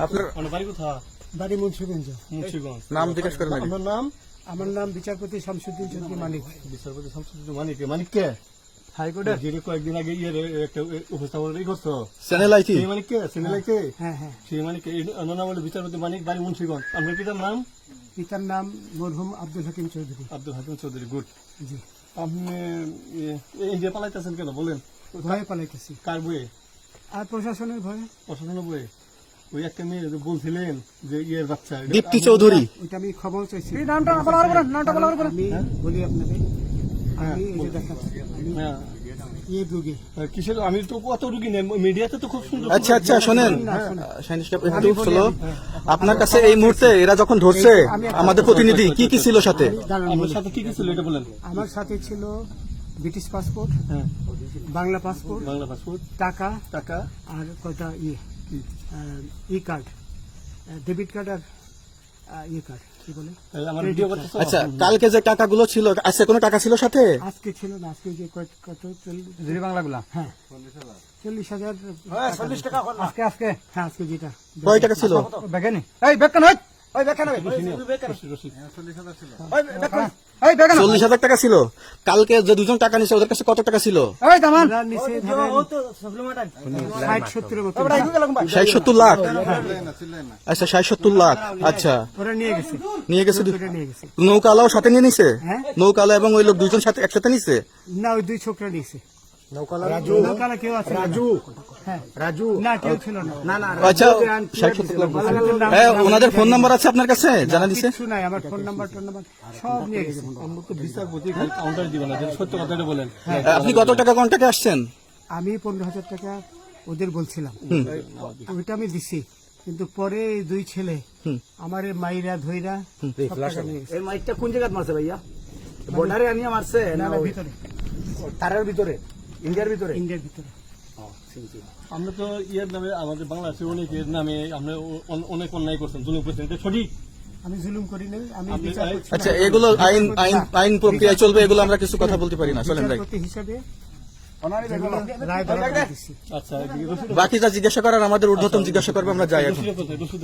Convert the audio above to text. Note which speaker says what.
Speaker 1: আপনার বাড়ি কোথায়?
Speaker 2: বাড়ি মুন্সিগঞ্জ।
Speaker 1: মুন্সিগঞ্জ।
Speaker 2: নাম জিজ্ঞেস করেন।
Speaker 1: আপনার নাম?
Speaker 2: আমার নাম বিচারপতি শামসুদ্দিন চৌধুরী মানিক।
Speaker 1: বিচারপতি শামসুদ্দিন মানিক। মানিক কে? হাইকোর্টের যিনি কয়েকদিন আগে একটা উপস্থাপন করছো
Speaker 2: চ্যানেল আইটি।
Speaker 1: সেই মানিক কে? চ্যানেল আইতে?
Speaker 2: হ্যাঁ হ্যাঁ।
Speaker 1: সেই মানিক নাম হলো বিচারপতি মানিক, বাড়ি মুন্সিগঞ্জ। আপনার পিতার নাম?
Speaker 2: পিতার নাম মরহুম আব্দুল হাকিম চৌধুরী।
Speaker 1: আব্দুল হাকিম চৌধুরী। গুড।
Speaker 2: জি।
Speaker 1: আপনি এই যে পালাইতেছেন কেন বলেন?
Speaker 2: ভয়ে পালাইতেছি।
Speaker 1: কার বইয়ে?
Speaker 2: আর প্রশাসনের ভয়ে।
Speaker 1: প্রশাসনের বইয়ে? ওই একটা মেয়ে যে বলছিলেন যে ইয়ের বাচ্চা
Speaker 2: দীপ্তি চৌধুরী, ওইটা আমি খবর চাইছি। নামটা বলার পরে আমি বলি আপনাকে। আমি এই যে দেখাচ্ছি, আমি এই রোগী।
Speaker 1: কিসের? আমি তো কত রুগী নেই, মিডিয়াতে তো খুব সুন্দর।
Speaker 3: আচ্ছা আচ্ছা শোনেন, একটু হলো আপনার কাছে এই মুহূর্তে এরা যখন ধরছে আমাদের প্রতিনিধি কি কি ছিল সাথে?
Speaker 1: আমার সাথে কি কি ছিল এটা বলেন।
Speaker 2: আমার সাথে ছিল British passport, Bangla passport,
Speaker 1: Bangla passport,
Speaker 2: টাকা
Speaker 1: টাকা,
Speaker 2: আর কয়টা ই কার্ড, ডেবিট কার্ড আর ই কার্ড, কি বলে?
Speaker 1: আমার ভিডিও করতেছো?
Speaker 3: আচ্ছা, কালকে যে টাকাগুলো ছিল, আজকে কোনো টাকা ছিল সাথে?
Speaker 2: আজকে ছিল না, আজকে যে কত
Speaker 3: বাংলাগুলা,
Speaker 2: হ্যাঁ 40,000
Speaker 3: টাকা
Speaker 2: আজকে আজকে হ্যাঁ আজকে যেটা
Speaker 3: কয় টাকা ছিল?
Speaker 2: বেগানি এই বেকান হয় ওই বেকান হবে
Speaker 3: 40,000 টাকা ছিল। কালকে যে দুজন টাকা নিছে ওদের কাছে কত টাকা ছিল?
Speaker 2: ওই দামান নিচে ধরেন 60-70 মতো
Speaker 3: 60-70 লাখ। আচ্ছা 60-70 লাখ। আচ্ছা
Speaker 2: ওরা নিয়ে গেছে
Speaker 3: নিয়ে গেছে।
Speaker 2: নিয়ে গেছে।
Speaker 3: নৌকালাও সাথে নিয়ে নিছে?
Speaker 2: হ্যাঁ।
Speaker 3: নৌকালা এবং ওই লোক দুজন সাথে একসাথে নিছে?
Speaker 2: না, ওই দুই ছোকরা নিয়েছে। নৌকালা কেউ আছে? রাজু না, কেউ ছিল না।
Speaker 3: আচ্ছা 60-70 লাখ। হ্যাঁ, ওনাদের ফোন নাম্বার আছে আপনার কাছে? জানা দিছে?
Speaker 2: কিছু নাই, আমার ফোন নাম্বার সব নিয়ে গেছে।
Speaker 1: আমরা তো বিচারপতি কাউন্টার দিবেন না, সত্য কথাটা বলেন।
Speaker 3: আপনি কত টাকা কন্টাক্টে আসছেন?
Speaker 2: আমি 15,000 টাকা ওদের বলছিলাম, ওইটা আমি দিছি। কিন্তু পরে এই দুই ছেলে আমার মাইরা ধইরা সব টাকা নিয়ে গেছে।
Speaker 4: এই মাইকটা কোন জায়গায় মারছে ভাইয়া? বর্ডারে আনিয়া মারছে না
Speaker 2: ভিতরে,
Speaker 4: তারের ভিতরে, ইন্ডিয়ার ভিতরে?
Speaker 2: ইন্ডিয়ার ভিতরে।
Speaker 1: আমরা তো ইয়ের নামে, আমাদের বাংলাদেশের অনেকের নামে আমরা অনেক অন্যায় করছেন, জুলুম করছেন, এটা সঠিক?
Speaker 2: আমি জুলুম করি নাই, আমি
Speaker 1: আপনি-
Speaker 2: বিচার করছি।
Speaker 3: আচ্ছা, এগুলো আইন আইন আইন প্রক্রিয়ায় চলবে, এগুলো আমরা কিছু কথা বলতে পারি না। চলেন ভাই,
Speaker 2: বিচারপতি হিসাবে রায় বরাদ্দ দিছি।
Speaker 1: আচ্ছা, এদিকে রসিদ
Speaker 3: বাকি যা জিজ্ঞাসা করার আমাদের ঊর্ধ্বতন জিজ্ঞাসা করবে, আমরা যাই এখন।
Speaker 1: রসিদ কোথায়? রসিদ